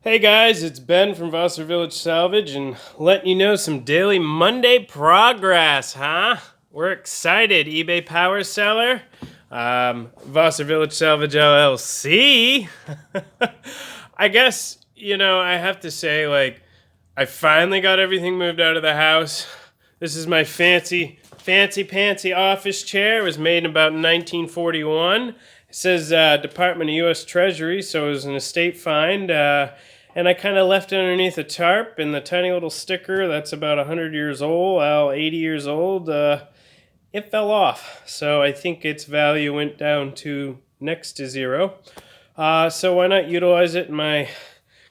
Hey guys, it's Ben from Vossler Village Salvage and letting you know some daily Monday progress, huh? We're excited. eBay Power Seller, Vossler Village Salvage LLC. I guess, I have to say, I finally got everything moved out of the house. This is my fancy pantsy office chair. It was made in about 1941. It says Department of U.S. Treasury, so it was an estate find. And I kind of left it underneath a tarp, and the tiny little sticker that's about 100 years old, 80 years old, it fell off. So I think its value went down to next to zero. So why not utilize it in my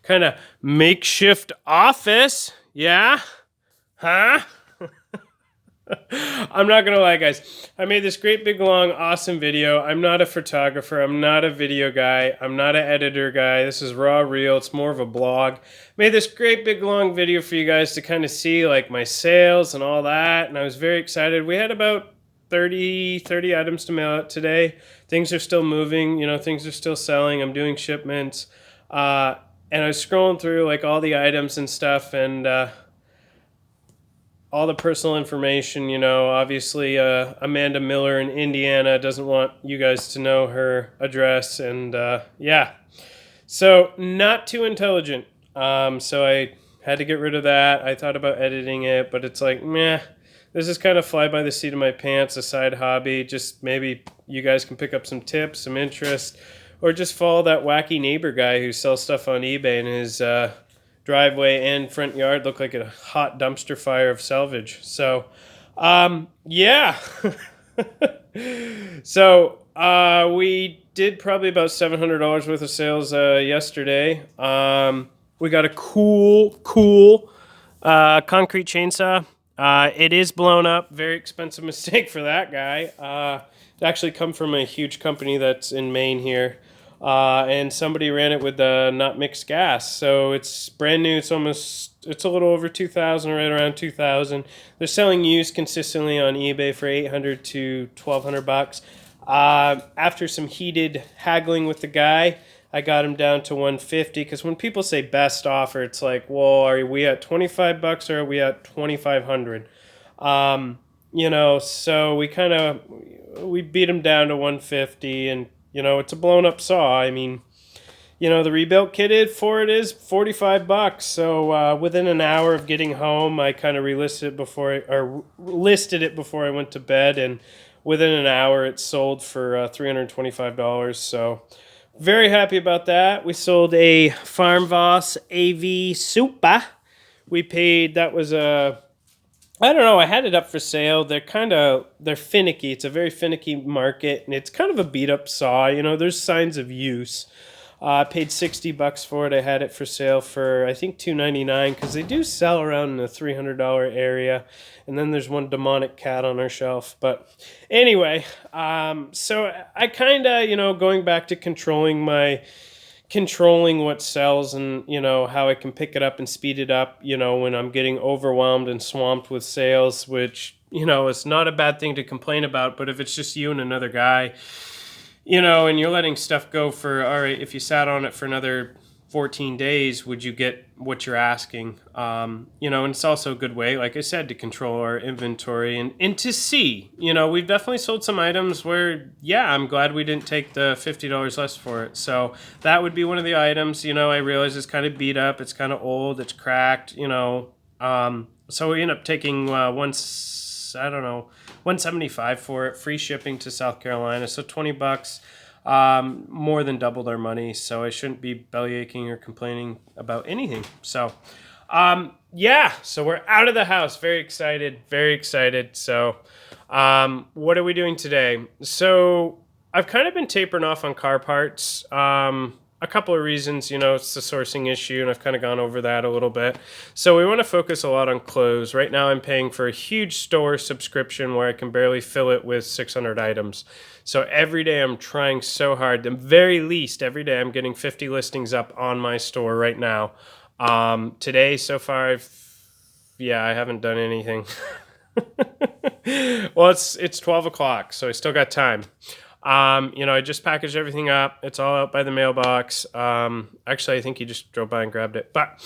kind of makeshift office? Yeah? Huh? I'm not gonna lie, guys. I made this great big long awesome video. I'm not a photographer. I'm not a video guy. I'm not an editor guy. This is raw real. It's more of a blog. Made this great big long video for you guys to kind of see like my sales and all that. And I was very excited. We had about 30 items to mail out today. Things are still moving. Things are still selling. I'm doing shipments. And I was scrolling through like all the items and stuff, and all the personal information. Obviously, Amanda Miller in Indiana doesn't want you guys to know her address, and yeah, so not too intelligent. So I had to get rid of that. I thought about editing it, but it's like, meh. This is kind of fly by the seat of my pants, a side hobby. Just maybe you guys can pick up some tips, some interest, or just follow that wacky neighbor guy who sells stuff on eBay in his driveway and front yard look like a hot dumpster fire of salvage. So, yeah. So, we did probably about $700 worth of sales yesterday. We got a cool concrete chainsaw. It is blown up. Very expensive mistake for that guy. It actually come from a huge company that's in Maine here. And somebody ran it with not mixed gas, so it's brand new. It's a little over 2,000, right around 2,000. They're selling used consistently on eBay for 800 to 1,200 bucks. After some heated haggling with the guy, I got him down to 150. Because when people say best offer, it's like, well, are we at 25 bucks or are we at 2,500? So we beat him down to 150, and it's a blown up saw. I mean, the rebuilt kitted for it is 45 bucks. So within an hour of getting home, I kind of listed it before I went to bed, and within an hour it sold for $325. So very happy about that. We sold a Farm Voss AV Super. We paid, that was I don't know. I had it up for sale. They're finicky. It's a very finicky market, and it's kind of a beat up saw. There's signs of use. I paid 60 bucks for it. I had it for sale for I think $299, because they do sell around in the $300 area. And then there's one demonic cat on our shelf. But anyway, so I kind of going back to controlling what sells, and how I can pick it up and speed it up when I'm getting overwhelmed and swamped with sales, which it's not a bad thing to complain about. But if it's just you and another guy, and you're letting stuff go for, all right, if you sat on it for another 14 days, would you get what you're asking? And it's also a good way, like I said, to control our inventory and to see, we've definitely sold some items where, yeah, I'm glad we didn't take the $50 less for it. So that would be one of the items. I realize it's kind of beat up, it's kind of old, it's cracked, so we end up taking 175 for it, free shipping to South Carolina, so 20 bucks. More than doubled our money, so I shouldn't be belly aching or complaining about anything. So yeah, so we're out of the house. Very excited. So what are we doing today? So I've kind of been tapering off on car parts. A couple of reasons, it's the sourcing issue, and I've kind of gone over that a little bit. So we want to focus a lot on clothes. Right now I'm paying for a huge store subscription where I can barely fill it with 600 items. So every day I'm trying so hard. The very least, every day I'm getting 50 listings up on my store right now. Today, so far, I haven't done anything. Well, it's 12 o'clock, so I still got time. I just packaged everything up. It's all out by the mailbox. Actually, I think he just drove by and grabbed it. But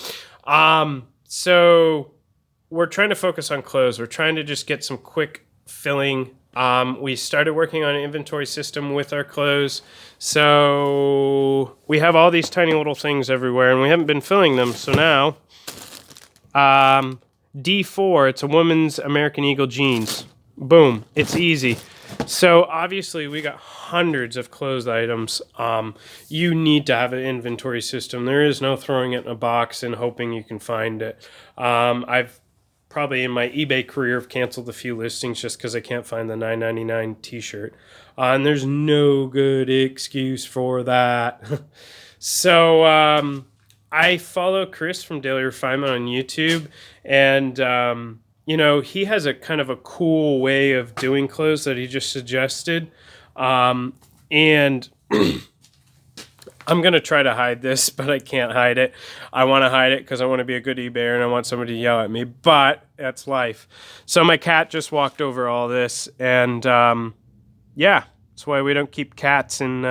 so we're trying to focus on clothes. We're trying to just get some quick filling. We started working on an inventory system with our clothes. So we have all these tiny little things everywhere, and we haven't been filling them. So now, D4, it's a woman's American Eagle jeans. Boom, it's easy. So obviously we got hundreds of clothes items. You need to have an inventory system. There is no throwing it in a box and hoping you can find it. I've probably in my eBay career have canceled a few listings just because I can't find the $9.99 t-shirt. And there's no good excuse for that. So I follow Chris from Daily Refinement on YouTube, and he has a kind of a cool way of doing clothes that he just suggested. And I'm going to try to hide this, but I can't hide it. I want to hide it because I want to be a good eBayer and I want somebody to yell at me, but that's life. So my cat just walked over all this, and that's why we don't keep cats in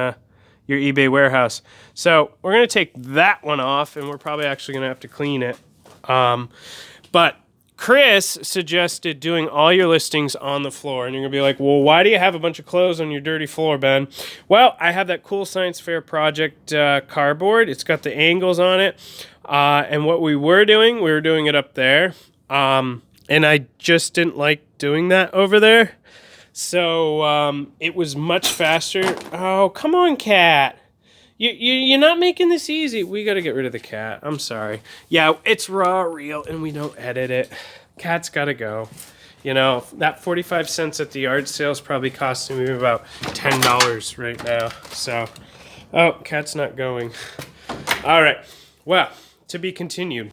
your eBay warehouse. So we're going to take that one off, and we're probably actually going to have to clean it. But Chris suggested doing all your listings on the floor. And you're going to be like, well, why do you have a bunch of clothes on your dirty floor, Ben? Well, I have that cool Science Fair project cardboard. It's got the angles on it. And what we were doing it up there. And I just didn't like doing that over there. So it was much faster. Oh, come on, cat. You're not making this easy. We got to get rid of the cat. I'm sorry. Yeah, it's raw, real, and we don't edit it. Cat's got to go. That 45 cents at the yard sale is probably costing me about $10 right now. So, cat's not going. All right. Well, to be continued.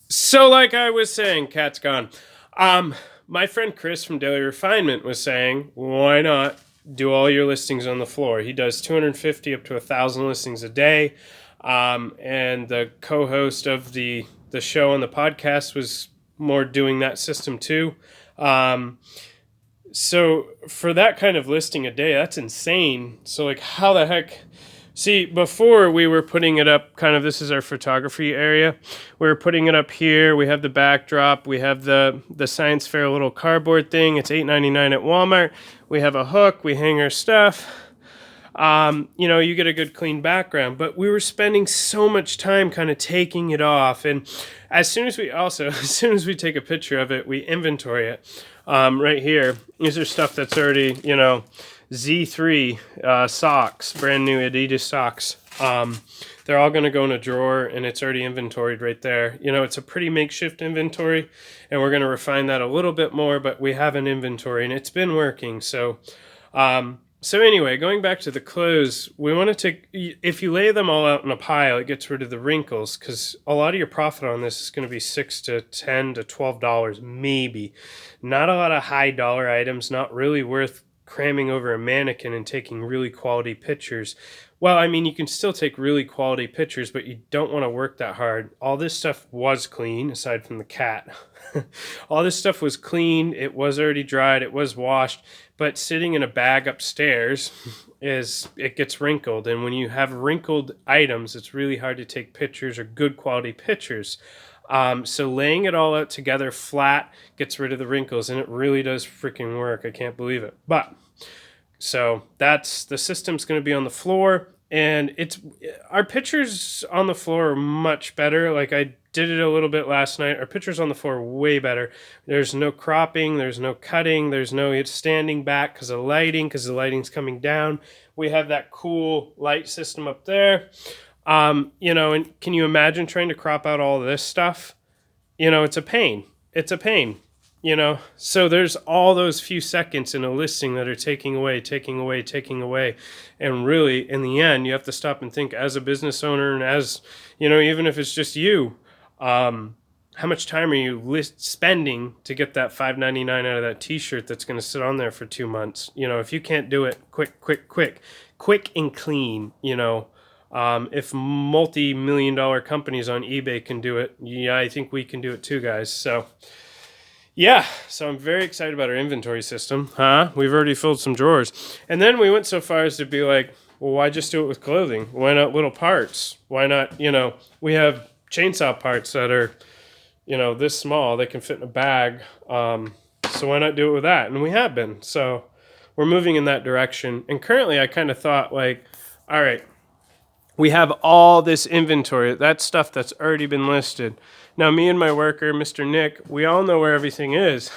So like I was saying, cat's gone. My friend Chris from Daily Refinement was saying, why not do all your listings on the floor? He does 250 up to 1,000 listings a day. And the co-host of the show on the podcast was more doing that system too. So for that kind of listing a day, that's insane. So like how the heck... See, before we were putting it up, this is our photography area. We were putting it up here. We have the backdrop. We have the Science Fair little cardboard thing. It's $8.99 at Walmart. We have a hook. We hang our stuff. You get a good clean background. But we were spending so much time kind of taking it off. And as soon as we take a picture of it, we inventory it. Right here, these are stuff that's already, Z3 socks, brand new Adidas socks. They're all going to go in a drawer, and it's already inventoried right there. It's a pretty makeshift inventory, and we're going to refine that a little bit more, but we have an inventory, and it's been working. So anyway, going back to the clothes, we want to take, if you lay them all out in a pile, it gets rid of the wrinkles, because a lot of your profit on this is going to be $6 to $10 to $12, maybe. Not a lot of high dollar items, not really worth cramming over a mannequin and taking really quality pictures. Well, I mean, you can still take really quality pictures, but you don't want to work that hard. All this stuff was clean, aside from the cat. All this stuff was clean. It was already dried. It was washed. But sitting in a bag upstairs it gets wrinkled. And when you have wrinkled items, it's really hard to take pictures or good quality pictures. So laying it all out together flat gets rid of the wrinkles, and it really does freaking work. I can't believe it. But so that's the system's going to be on the floor, and our pictures on the floor are much better. Like I did it a little bit last night. Our pictures on the floor are way better. There's no cropping, there's no cutting, there's no standing back because the lighting's coming down. We have that cool light system up there. And can you imagine trying to crop out all this stuff? It's a pain. So there's all those few seconds in a listing that are taking away. And really, in the end, you have to stop and think as a business owner and as, even if it's just you, how much time are you spending to get that $5.99 out of that t-shirt that's going to sit on there for 2 months? If you can't do it quick and clean, if multi-million-dollar companies on eBay can do it, I think we can do it too, guys. So, Yeah, so I'm very excited about our inventory system. Huh? We've already filled some drawers. And then we went so far as to be like, well, why just do it with clothing? Why not little parts? Why not, we have chainsaw parts that are, this small. They can fit in a bag. So why not do it with that? And we have been. So we're moving in that direction. And currently I kind of thought like, all right, we have all this inventory. That's stuff that's already been listed. Now, me and my worker, Mr. Nick, we all know where everything is.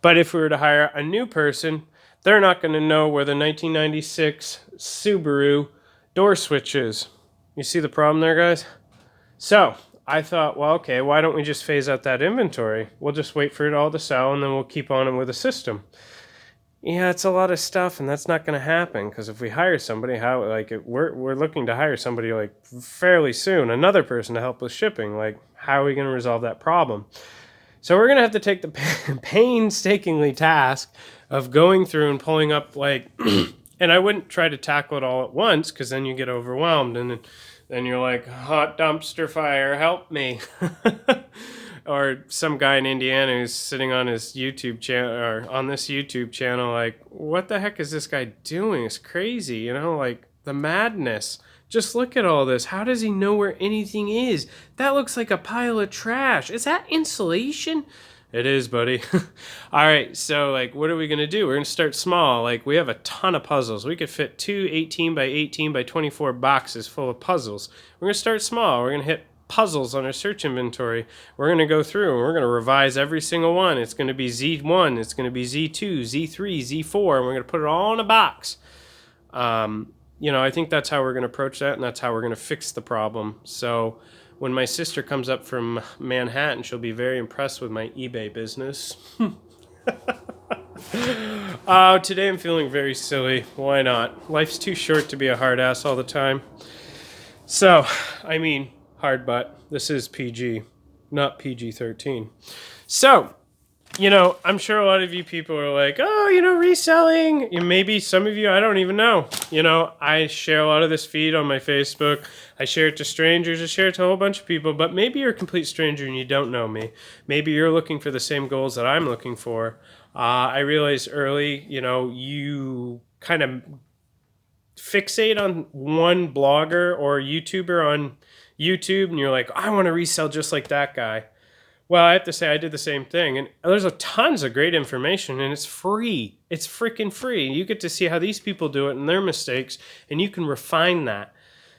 But if we were to hire a new person, they're not going to know where the 1996 Subaru door switch is. You see the problem there, guys? So I thought, well, okay, why don't we just phase out that inventory? We'll just wait for it all to sell, and then we'll keep on it with a system. Yeah, it's a lot of stuff, and that's not going to happen because if we hire somebody, we're looking to hire somebody like fairly soon, another person to help with shipping. Like, how are we going to resolve that problem? So we're going to have to take the painstakingly task of going through and pulling up and I wouldn't try to tackle it all at once because then you get overwhelmed and then you're like, hot dumpster fire, help me. Or some guy in Indiana who's sitting on his YouTube channel or on this YouTube channel, like, what the heck is this guy doing? It's crazy, like the madness. Just look at all this. How does he know where anything is? That looks like a pile of trash. Is that insulation? It is, buddy. All right, so what are we going to do? We're going to start small. We have a ton of puzzles. We could fit 2 18 by 18 by 24 boxes full of puzzles. We're going to start small. We're going to hit puzzles on our search inventory. We're going to go through and we're going to revise every single one. It's going to be Z1, it's going to be Z2, Z3, Z4, and we're going to put it all in a box. I think that's how we're going to approach that, and that's how we're going to fix the problem. So when my sister comes up from Manhattan, she'll be very impressed with my eBay business. Today I'm feeling very silly. Why not? Life's too short to be a hard ass all the time. So, hard butt. This is PG, not PG-13. So, I'm sure a lot of you people are like, oh, reselling. Maybe some of you, I don't even know. I share a lot of this feed on my Facebook. I share it to strangers. I share it to a whole bunch of people. But maybe you're a complete stranger and you don't know me. Maybe you're looking for the same goals that I'm looking for. I realized early, you kind of fixate on one blogger or YouTuber on YouTube, and you're like, I want to resell just like that guy. Well, I have to say I did the same thing, and there's tons of great information, and it's free. It's freaking free. You get to see how these people do it and their mistakes, and you can refine that.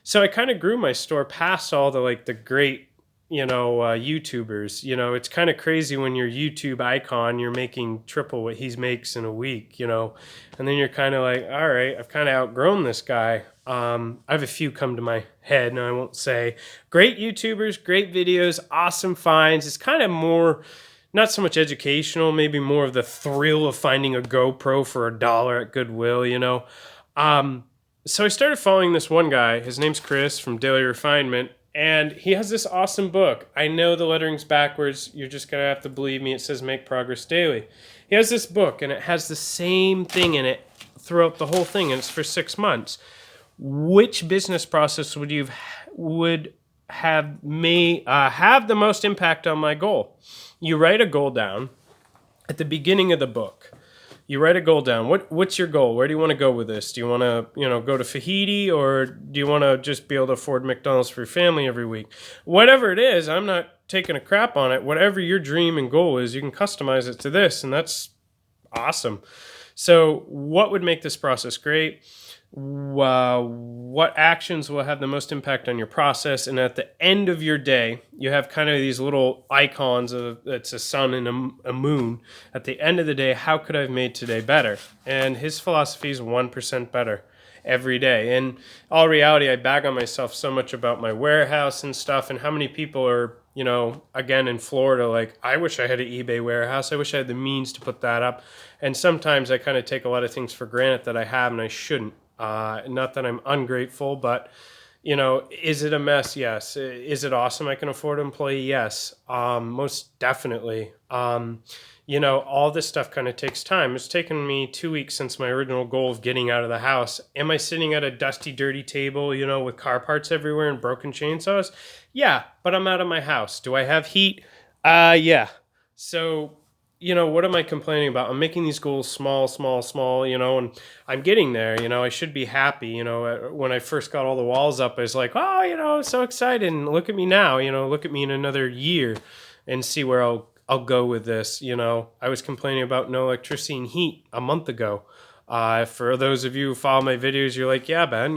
So I kind of grew my store past all the great, YouTubers. It's kind of crazy when you're YouTube icon, you're making triple what he makes in a week, and then you're kind of like, all right, I've kind of outgrown this guy. I have a few come to my head, and I won't say. Great YouTubers, great videos, awesome finds. It's kind of more, not so much educational, maybe more of the thrill of finding a GoPro for $1 at Goodwill, So I started following this one guy. His name's Chris from Daily Refinement, and he has this awesome book. I know the lettering's backwards. You're just going to have to believe me. It says Make Progress Daily. He has this book, and it has the same thing in it throughout the whole thing, and it's for 6 months. Which business process would have the most impact on my goal? You write a goal down at the beginning of the book. You write a goal down. What's your goal? Where do you want to go with this? Do you want to, go to Fahiti, or do you want to just be able to afford McDonald's for your family every week? Whatever it is, I'm not taking a crap on it. Whatever your dream and goal is, you can customize it to this, and that's awesome. So what would make this process great? What actions will have the most impact on your process? And at the end of your day, you have kind of these little icons of it's a sun and a moon. At the end of the day, how could I have made today better? And his philosophy is 1% better every day. And all reality, I bag on myself so much about my warehouse and stuff, and how many people are, again in Florida, like, I wish I had an eBay warehouse. I wish I had the means to put that up. And sometimes I kind of take a lot of things for granted that I have, and I shouldn't. Not that I'm ungrateful, but, is it a mess? Yes. Is it awesome I can afford an employee? Yes. Most definitely. All this stuff kind of takes time. It's taken me 2 weeks since my original goal of getting out of the house. Am I sitting at a dusty, dirty table, with car parts everywhere and broken chainsaws? Yeah, but I'm out of my house. Do I have heat? Yeah. So what am I complaining about? I'm making these goals small, small, small, and I'm getting there. I should be happy. When I first got all the walls up, I was like, oh, so excited. And look at me now, look at me in another year and see where I'll go with this. I was complaining about no electricity and heat a month ago. For those of you who follow my videos, you're like, yeah, Ben,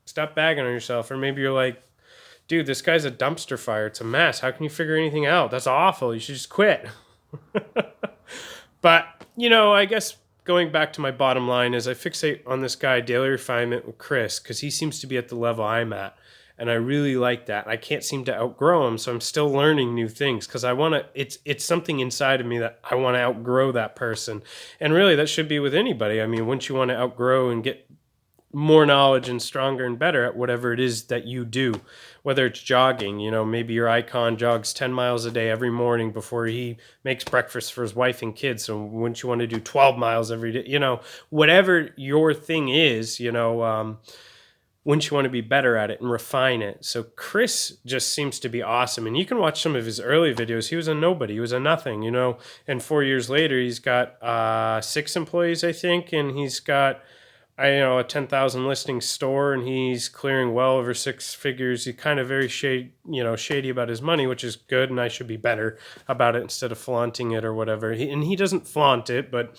stop bagging on yourself. Or maybe you're like, dude, this guy's a dumpster fire. It's a mess. How can you figure anything out? That's awful. You should just quit. But, I guess going back to my bottom line is I fixate on this guy, Daily Refinement with Chris, because he seems to be at the level I'm at. And I really like that. I can't seem to outgrow him, so I'm still learning new things because I want to. It's something inside of me that I want to outgrow that person, and really that should be with anybody. I mean, wouldn't you want to outgrow and get more knowledge and stronger and better at whatever it is that you do, whether it's jogging, maybe your icon jogs 10 miles a day every morning before he makes breakfast for his wife and kids. So wouldn't you want to do 12 miles every day? Whatever your thing is, wouldn't you want to be better at it and refine it? So Chris just seems to be awesome. And you can watch some of his early videos. He was a nobody. He was a nothing, and 4 years later, he's got 6 employees, I think. And he's got, a 10,000 listing store, and he's clearing well over 6 figures. He's kind of very shady about his money, which is good. And I should be better about it instead of flaunting it or whatever. He doesn't flaunt it, but,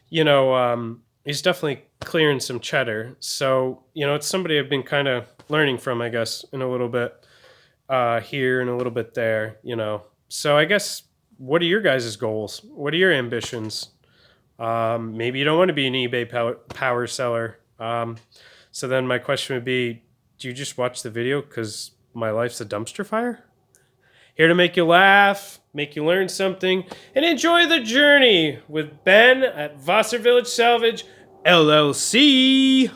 he's definitely clearing some cheddar. So, it's somebody I've been kind of learning from, I guess, in a little bit here and a little bit there, So I guess, what are your guys' goals? What are your ambitions? Maybe you don't want to be an eBay power seller. So then my question would be, do you just watch the video because my life's a dumpster fire? Here to make you laugh, make you learn something, and enjoy the journey with Ben at Vassar Village Salvage LLC.